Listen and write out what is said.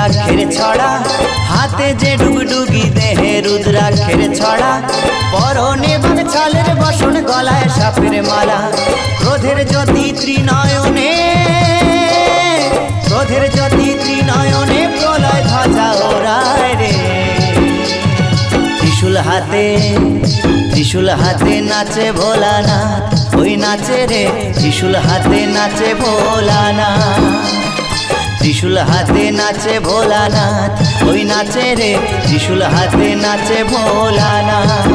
রুদ্রাক্ষের ছড়া, হাতে যে ডুগডুগি দেহে রুদ্রাক্ষের ছড়া, পরনে বাগছালের বসন গলায় সাপের মালা। ক্রোধের জ্যোতি ত্রিনয়নে, ক্রোধের জ্যোতি ত্রিনয়নে প্রলয় ধ্বজা ওড়ায় রে। ত্রিশূল হাতে, ত্রিশূল হাতে নাচে ভোলানাথ, ওই নাচে রে ত্রিশূল হাতে নাচে ভোলানাথ। ত্রিশূল হাতে নাচে ভোলানাথ, ওই নাচে রে ত্রিশূল হাতে নাচে ভোলানাথ।